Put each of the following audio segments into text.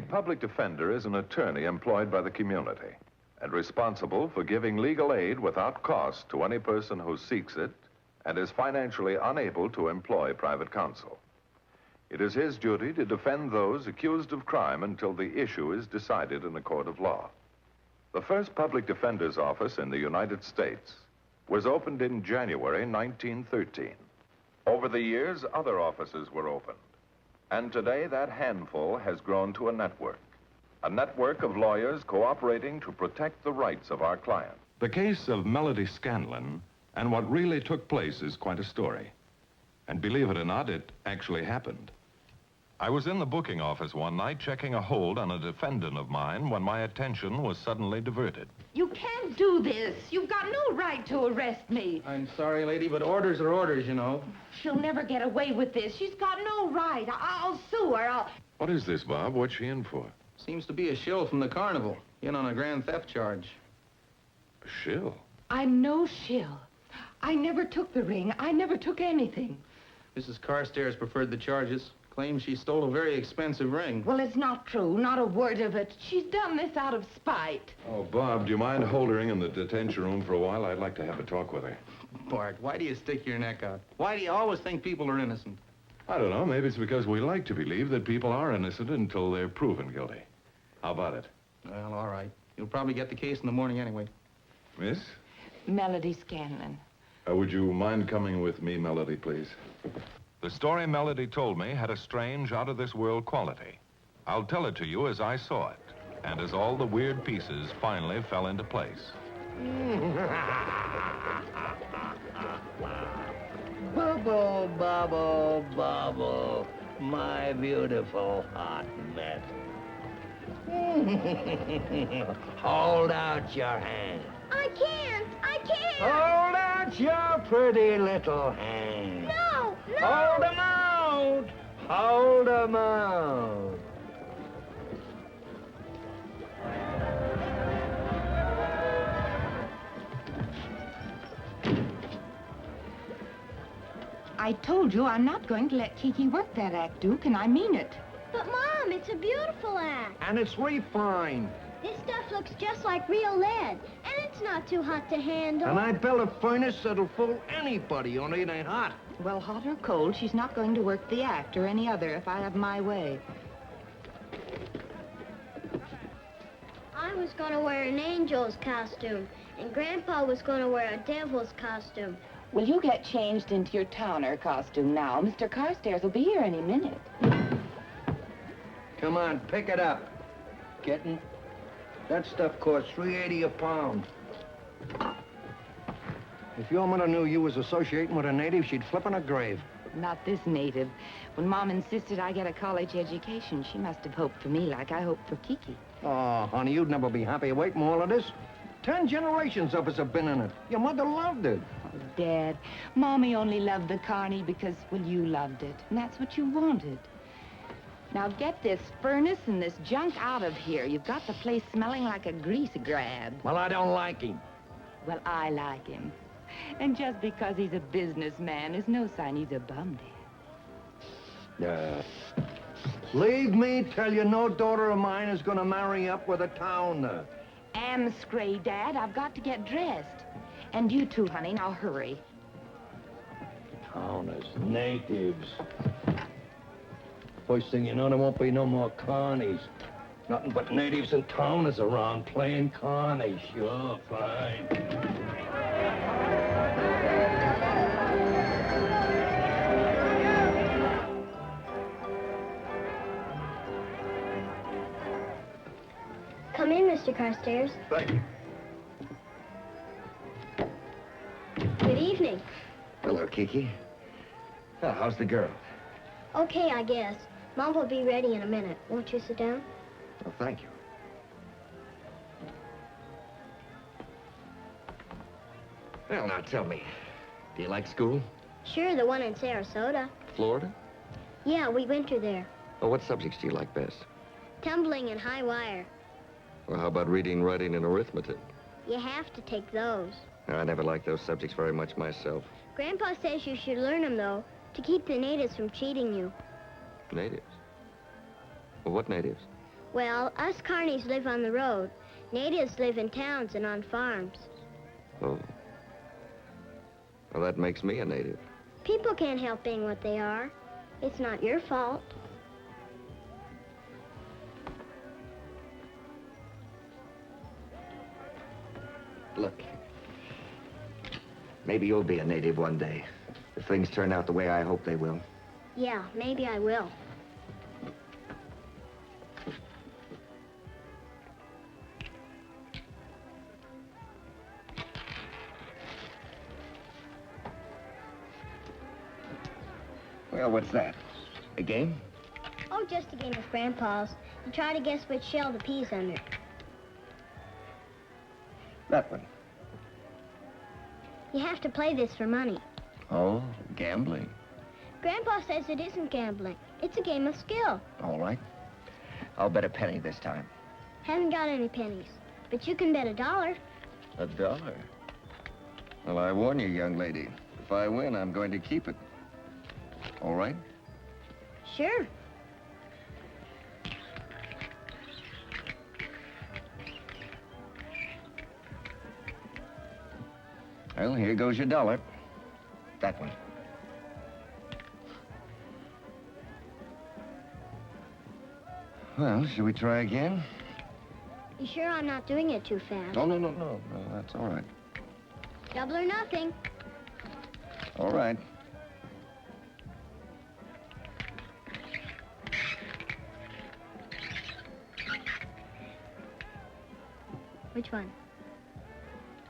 public defender is an attorney employed by the community and responsible for giving legal aid without cost to any person who seeks it and is financially unable to employ private counsel. It is his duty to defend those accused of crime until the issue is decided in a court of law. The first public defender's office in the United States was opened in January 1913. Over the years, other offices were opened. And today, that handful has grown to a network of lawyers cooperating to protect the rights of our clients. The case of Melody Scanlon and what really took place is quite a story. And believe it or not, it actually happened. I was in the booking office one night checking a hold on a defendant of mine when my attention was suddenly diverted. You can't do this. You've got no right to arrest me. I'm sorry, lady, but orders are orders, you know. She'll never get away with this. She's got no right. I'll sue her. What is this, Bob? What's she in for? Seems to be a shill from the carnival, in on a grand theft charge. A shill? I'm no shill. I never took the ring. I never took anything. Mrs. Carstairs preferred the charges. Claims she stole a very expensive ring. Well, it's not true. Not a word of it. She's done this out of spite. Oh, Bob, do you mind holding in the detention room for a while? I'd like to have a talk with her. Bart, why do you stick your neck out? Why do you always think people are innocent? I don't know. Maybe it's because we like to believe that people are innocent until they're proven guilty. How about it? Well, all right. You'll probably get the case in the morning anyway. Miss? Melody Scanlon. Would you mind coming with me, Melody, please? The story Melody told me had a strange, out-of-this-world quality. I'll tell it to you as I saw it, and as all the weird pieces finally fell into place. Bubble, bubble, bubble, my beautiful hot mess. Hold out your hand. I can't. Hold out your pretty little hand. No. Hold 'em out. Hold 'em out. I told you I'm not going to let Kiki work that act, Duke, and I mean it. But, Mom, it's a beautiful act. And it's refined. This stuff looks just like real lead, and it's not too hot to handle. And I built a furnace that'll fool anybody, only it ain't hot. Well, hot or cold, she's not going to work the act or any other if I have my way. I was going to wear an angel's costume, and Grandpa was going to wear a devil's costume. Will you get changed into your towner costume now? Mr. Carstairs will be here any minute. Come on, pick it up. Kitten. That stuff costs $3.80 a pound. If your mother knew you was associating with a native, she'd flip in her grave. Not this native. When Mom insisted I get a college education, she must have hoped for me like I hoped for Kiki. Oh, honey, you'd never be happy away from all of this. 10 generations of us have been in it. Your mother loved it. Oh, Dad, Mommy only loved the carny because, well, you loved it. And that's what you wanted. Now get this furnace and this junk out of here. You've got the place smelling like a grease grab. Well, I don't like him. Well, I like him. And just because he's a businessman is no sign he's a bum, Dad. Leave me tell you, no daughter of mine is gonna marry up with a towner. Am scray, Dad. I've got to get dressed. And you too, honey. Now hurry. Towners, natives. First thing you know, there won't be no more carnies. Nothing but natives and towners around playing carnies. Sure, fine. Come in, Mr. Carstairs. Thank you. Good evening. Hello, Kiki. Oh, how's the girl? Okay, I guess. Mom will be ready in a minute. Won't you sit down? Oh, thank you. Well, now tell me, do you like school? Sure, the one in Sarasota. Florida? Yeah, we winter there. Well, what subjects do you like best? Tumbling and high wire. Well, how about reading, writing, and arithmetic? You have to take those. I never liked those subjects very much myself. Grandpa says you should learn them, though, to keep the natives from cheating you. Natives? Well, what natives? Well, us carnies live on the road. Natives live in towns and on farms. Oh. Well, that makes me a native. People can't help being what they are. It's not your fault. Look, maybe you'll be a native one day, if things turn out the way I hope they will. Yeah, maybe I will. Well, what's that? A game? Oh, just a game of Grandpa's. You try to guess which shell the pea's under. That one. You have to play this for money. Oh, gambling. Grandpa says it isn't gambling. It's a game of skill. All right. I'll bet a penny this time. Haven't got any pennies, but you can bet $1. $1? Well, I warn you, young lady. If I win, I'm going to keep it. All right? Sure. Well, here goes your $1. That one. Well, shall we try again? You sure I'm not doing it too fast? Oh, no, that's all right. Double or nothing. All right. Which one?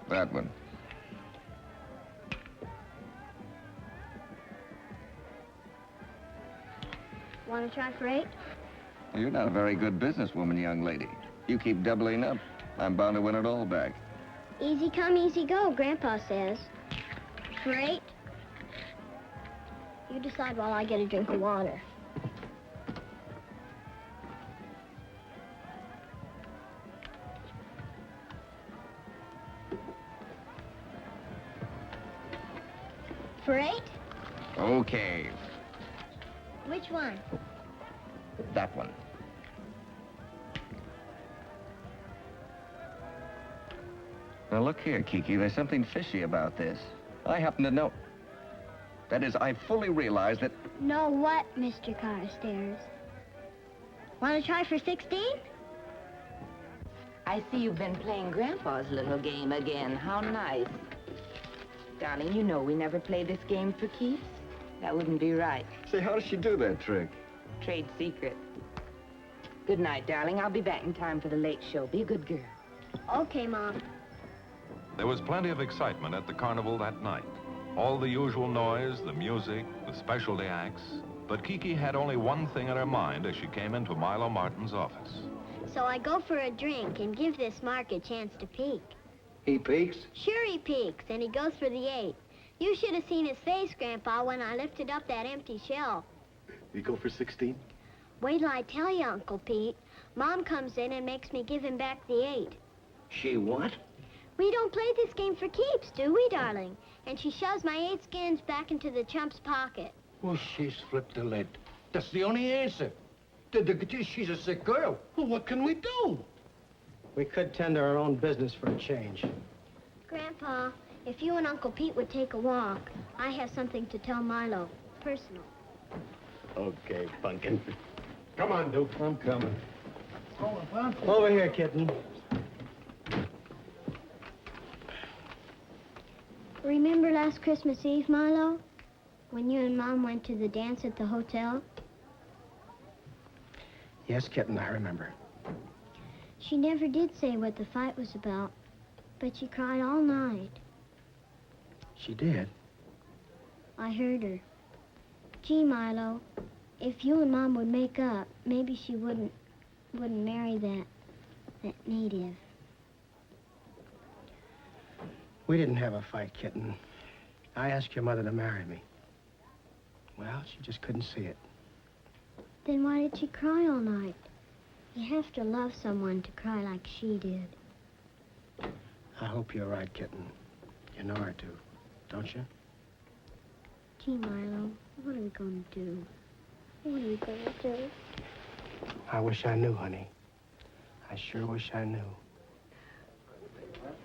That one. Want to try for 8? Well, you're not a very good businesswoman, young lady. You keep doubling up. I'm bound to win it all back. Easy come, easy go, Grandpa says. For 8? You decide while I get a drink of water. For 8? Okay. Which one? That one. Now, look here, Kiki. There's something fishy about this. I happen to know... That is, I fully realize that... Know what, Mr. Carstairs? Want to try for 16? I see you've been playing Grandpa's little game again. How nice. Darling, you know we never play this game for keeps. That wouldn't be right. Say, how does she do that trick? Trade secret. Good night, darling. I'll be back in time for the late show. Be a good girl. Okay, Mom. There was plenty of excitement at the carnival that night. All the usual noise, the music, the specialty acts. But Kiki had only one thing in her mind as she came into Milo Martin's office. So I go for a drink and give this Mark a chance to peek. He peeks? Sure he peeks, and he goes for the 8. You should have seen his face, Grandpa, when I lifted up that empty shell. You go for 16? Wait till I tell you, Uncle Pete. Mom comes in and makes me give him back the 8. She what? We don't play this game for keeps, do we, darling? And she shoves my 8 skins back into the chump's pocket. Well, she's flipped the lid. That's the only answer. She's a sick girl. Well, what can we do? We could tend to our own business for a change. Grandpa, if you and Uncle Pete would take a walk, I have something to tell Milo. Personal. Okay, Pumpkin. Come on, Duke. I'm coming. Over here, kitten. Remember last Christmas Eve, Milo? When you and Mom went to the dance at the hotel? Yes, kitten, I remember. She never did say what the fight was about, but she cried all night. She did? I heard her. Gee, Milo, if you and Mom would make up, maybe she wouldn't marry that native. We didn't have a fight, kitten. I asked your mother to marry me. Well, she just couldn't see it. Then why did she cry all night? You have to love someone to cry like she did. I hope you're right, kitten. You know I do, don't you? Gee, Milo, what are we going to do? What are we going to do? I wish I knew, honey. I sure wish I knew.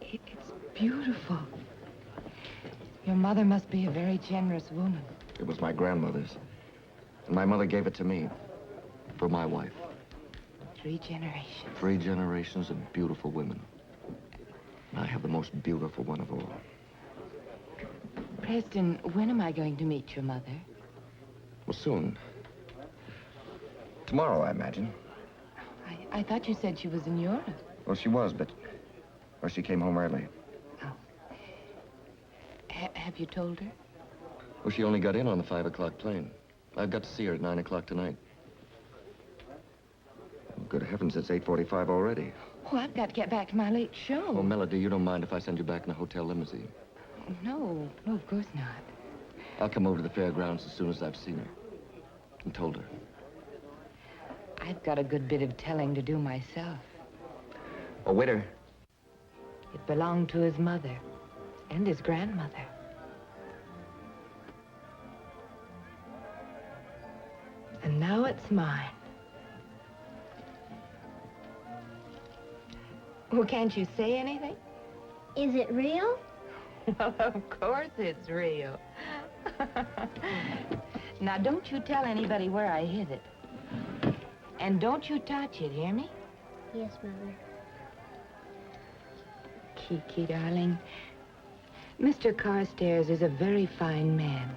It's beautiful. Your mother must be a very generous woman. It was my grandmother's. And my mother gave it to me. For my wife. 3 generations. 3 generations of beautiful women. And I have the most beautiful one of all. Preston, when am I going to meet your mother? Well, soon. Tomorrow, I imagine. I thought you said she was in Europe. Well, she was, but... Well, she came home early. Oh. Have you told her? Well, she only got in on the 5 o'clock plane. I've got to see her at 9 o'clock tonight. Good heavens, it's 8:45 already. Oh, I've got to get back to my late show. Oh, Melody, you don't mind if I send you back in a hotel limousine? Oh, no, of course not. I'll come over to the fairgrounds as soon as I've seen her. And told her. I've got a good bit of telling to do myself. Oh, waiter. It belonged to his mother and his grandmother. And now it's mine. Well, can't you say anything? Is it real? Well, of course it's real. Now, don't you tell anybody where I hid it. And don't you touch it, hear me? Yes, Mother. Kiki, darling, Mr. Carstairs is a very fine man.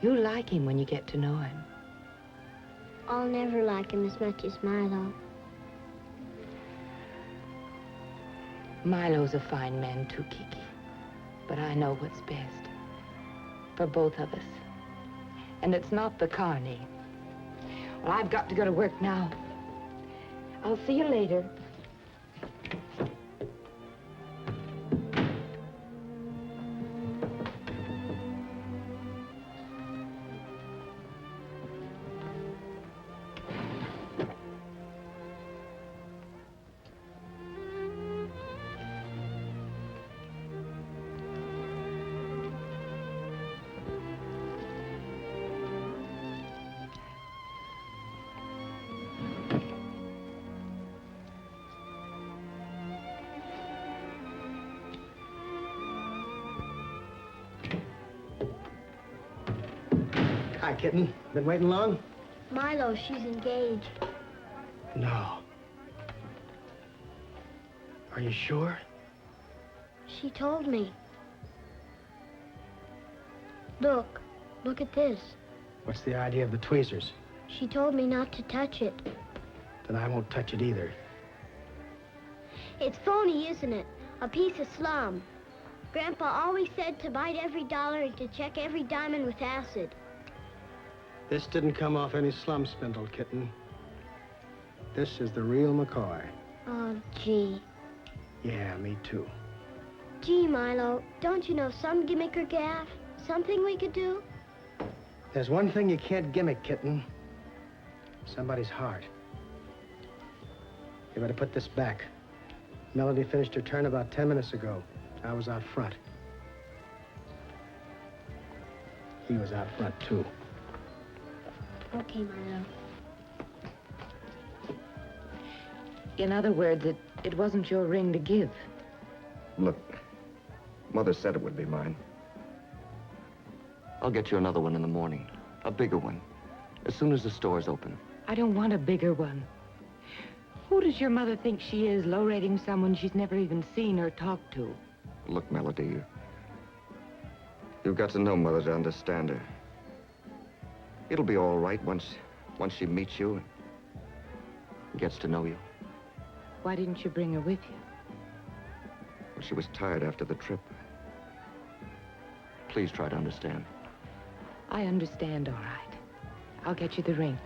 You'll like him when you get to know him. I'll never like him as much as Milo. Milo's a fine man, too, Kiki. But I know what's best. For both of us. And it's not the carny. Well, I've got to go to work now. I'll see you later. Hi, kitten. Been waiting long? Milo, she's engaged. No. Are you sure? She told me. Look. Look at this. What's the idea of the tweezers? She told me not to touch it. Then I won't touch it either. It's phony, isn't it? A piece of slum. Grandpa always said to bite every dollar and to check every diamond with acid. This didn't come off any slum spindle, kitten. This is the real McCoy. Oh, gee. Yeah, me too. Gee, Milo, don't you know some gimmick or gaff? Something we could do? There's one thing you can't gimmick, kitten. Somebody's heart. You better put this back. Melody finished her turn about 10 minutes ago. I was out front. He was out front, too. Okay, Milo. In other words, it wasn't your ring to give. Look, Mother said it would be mine. I'll get you another one in the morning. A bigger one. As soon as the store's open. I don't want a bigger one. Who does your mother think she is, low-rating someone she's never even seen or talked to? Look, Melody, you've got to know Mother to understand her. It'll be all right once she meets you and gets to know you. Why didn't you bring her with you? Well, she was tired after the trip. Please try to understand. I understand, all right. I'll get you the ring.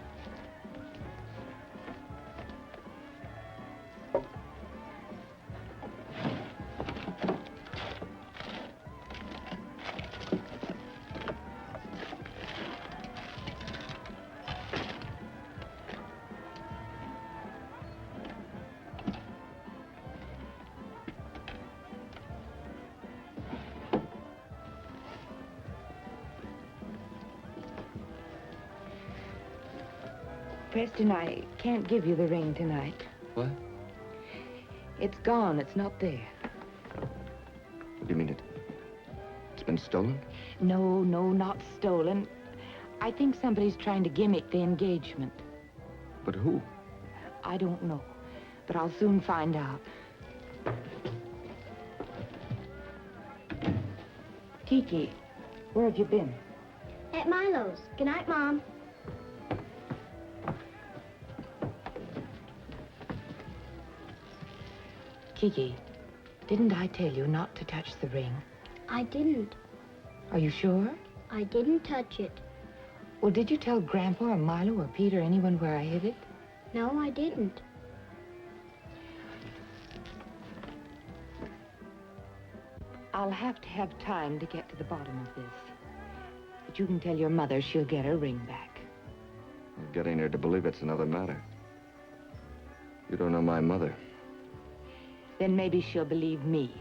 Preston, I can't give you the ring tonight. What? It's gone. It's not there. What do you mean it's been stolen? No, not stolen. I think somebody's trying to gimmick the engagement. But who? I don't know, but I'll soon find out. Kiki, where have you been? At Milo's. Good night, Mom. Kiki, didn't I tell you not to touch the ring? I didn't. Are you sure? I didn't touch it. Well, did you tell Grandpa or Milo or Pete or anyone where I hid it? No, I didn't. I'll have to have time to get to the bottom of this. But you can tell your mother she'll get her ring back. Getting her to believe it's another matter. You don't know my mother. Then maybe she'll believe me.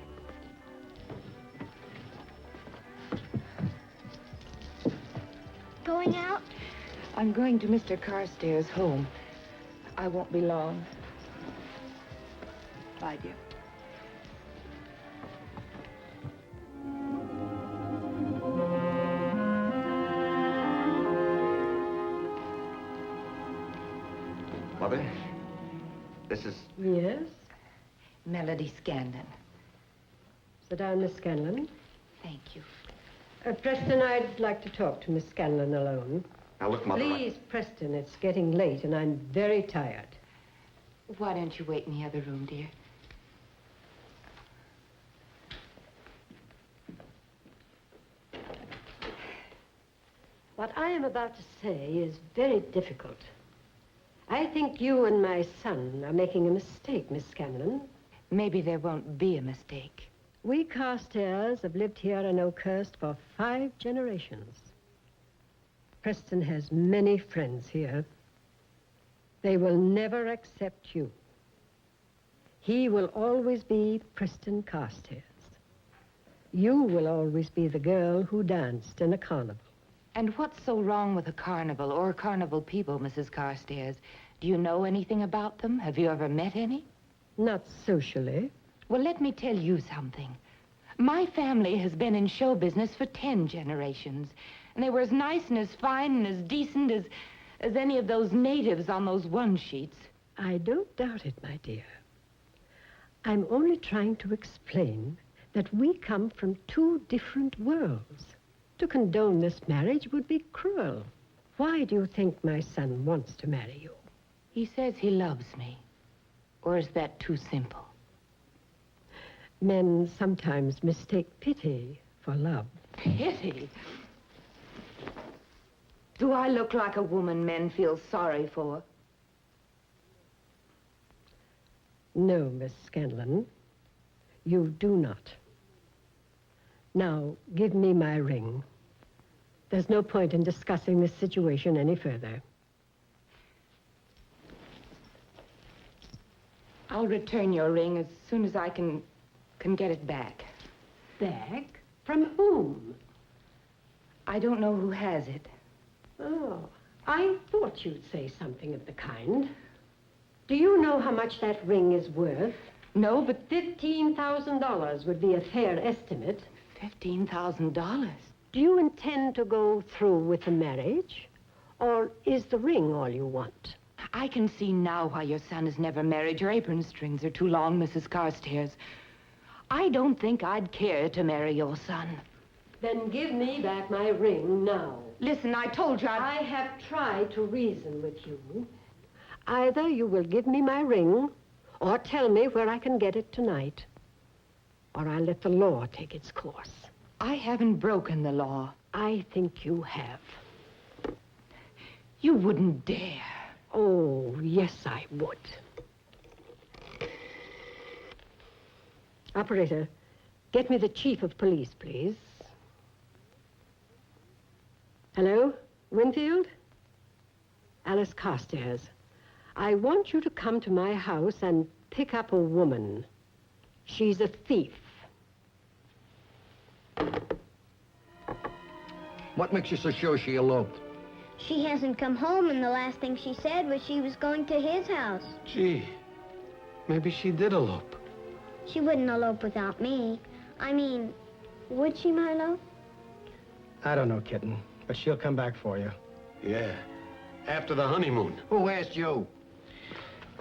Going out? I'm going to Mr. Carstairs' home. I won't be long. Bye, dear. Mother, this is... Yes? Melody Scanlon. Sit down, Miss Scanlon. Thank you. Preston, I'd like to talk to Miss Scanlon alone. Now, look, Mother... Please, Preston, it's getting late and I'm very tired. Why don't you wait in the other room, dear? What I am about to say is very difficult. I think you and my son are making a mistake, Miss Scanlon. Maybe there won't be a mistake. We Carstairs have lived here in Oakhurst for 5 generations. Preston has many friends here. They will never accept you. He will always be Preston Carstairs. You will always be the girl who danced in a carnival. And what's so wrong with a carnival or carnival people, Mrs. Carstairs? Do you know anything about them? Have you ever met any? Not socially. Well, let me tell you something. My family has been in show business for 10 generations. And they were as nice and as fine and as decent as any of those natives on those one sheets. I don't doubt it, my dear. I'm only trying to explain that we come from 2 different worlds. To condone this marriage would be cruel. Why do you think my son wants to marry you? He says he loves me. Or is that too simple? Men sometimes mistake pity for love. Pity? Do I look like a woman men feel sorry for? No, Miss Scanlon, you do not. Now, give me my ring. There's no point in discussing this situation any further. I'll return your ring as soon as I can get it back. Back? From whom? I don't know who has it. Oh, I thought you'd say something of the kind. Do you know how much that ring is worth? No, but $15,000 would be a fair estimate. $15,000? Do you intend to go through with the marriage? Or is the ring all you want? I can see now why your son has never married. Your apron strings are too long, Mrs. Carstairs. I don't think I'd care to marry your son. Then give me back my ring now. Listen, I told you I have tried to reason with you. Either you will give me my ring, or tell me where I can get it tonight. Or I'll let the law take its course. I haven't broken the law. I think you have. You wouldn't dare. Oh, yes, I would. Operator, get me the chief of police, please. Hello, Winfield? Alice Carstairs. I want you to come to my house and pick up a woman. She's a thief. What makes you so sure she eloped? She hasn't come home, and the last thing she said was she was going to his house. Gee, maybe she did elope. She wouldn't elope without me. I mean, would she, Milo? I don't know, kitten, but she'll come back for you. Yeah. After the honeymoon. Who asked you?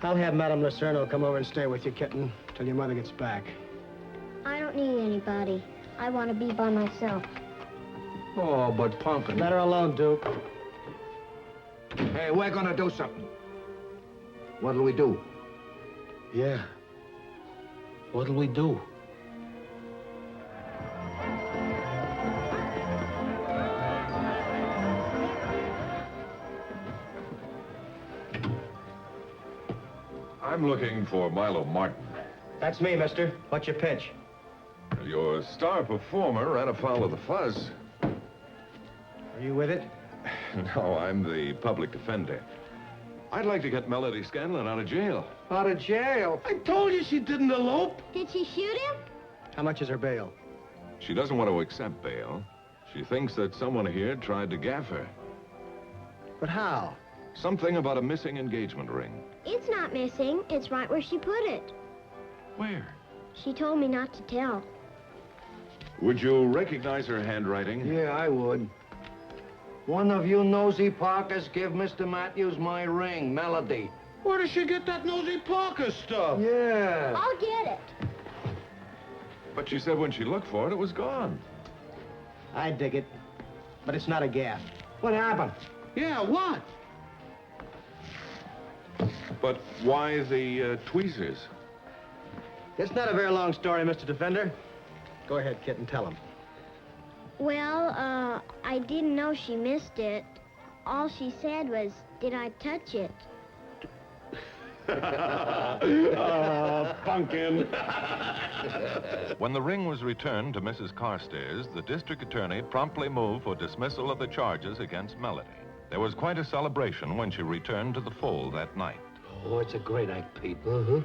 I'll have Madame Lucerno come over and stay with you, kitten, till your mother gets back. I don't need anybody. I want to be by myself. Oh, but Pumpkin. Let her alone, Duke. Hey, we're gonna do something. What'll we do? Yeah. What'll we do? I'm looking for Milo Martin. That's me, mister. What's your pitch? Your star performer ran afoul of the fuzz. Are you with it? No, I'm the public defender. I'd like to get Melody Scanlon out of jail. Out of jail? I told you she didn't elope. Did she shoot him? How much is her bail? She doesn't want to accept bail. She thinks that someone here tried to gaff her. But how? Something about a missing engagement ring. It's not missing. It's right where she put it. Where? She told me not to tell. Would you recognize her handwriting? Yeah, I would. One of you nosy Parkers give Mr. Matthews my ring, Melody. Where does she get that nosy Parker stuff? Yeah. I'll get it. But she said when she looked for it, it was gone. I dig it. But it's not a gaff. What happened? Yeah, what? But why the tweezers? It's not a very long story, Mr. Defender. Go ahead, kitten, tell him. Well, I didn't know she missed it. All she said was, did I touch it? Oh, Pumpkin. When the ring was returned to Mrs. Carstairs, the district attorney promptly moved for dismissal of the charges against Melody. There was quite a celebration when she returned to the fold that night. Oh, it's a great act, Pete.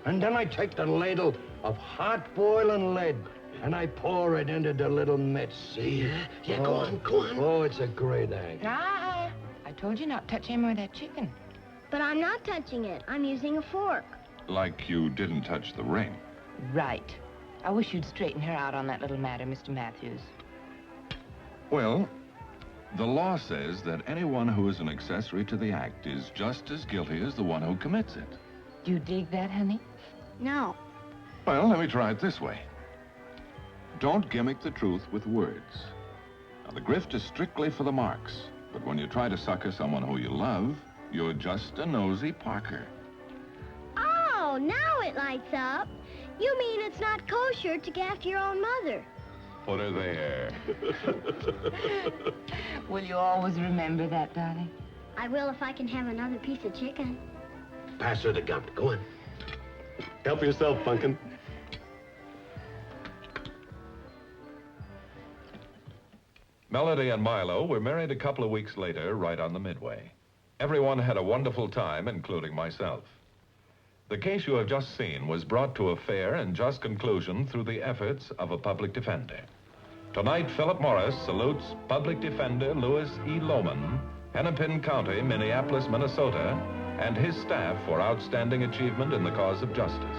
And then I take the ladle of hot boiling lead and I pour it into the little mitts, see? Yeah, go on, go on. Oh, it's a great act. Ah, I told you not to touch any more of that chicken. But I'm not touching it. I'm using a fork. Like you didn't touch the ring. Right. I wish you'd straighten her out on that little matter, Mr. Matthews. Well, the law says that anyone who is an accessory to the act is just as guilty as the one who commits it. Do you dig that, honey? No. Well, let me try it this way. Don't gimmick the truth with words. Now, the grift is strictly for the marks, but when you try to sucker someone who you love, you're just a nosy Parker. Oh, now it lights up. You mean it's not kosher to gaff your own mother? Put her there. Will you always remember that, darling? I will if I can have another piece of chicken. Pass her the gum. Go on. Help yourself, Pumpkin. Melody and Milo were married a couple of weeks later, right on the midway. Everyone had a wonderful time, including myself. The case you have just seen was brought to a fair and just conclusion through the efforts of a public defender. Tonight, Philip Morris salutes Public Defender Louis E. Lohman, Hennepin County, Minneapolis, Minnesota, and his staff for outstanding achievement in the cause of justice.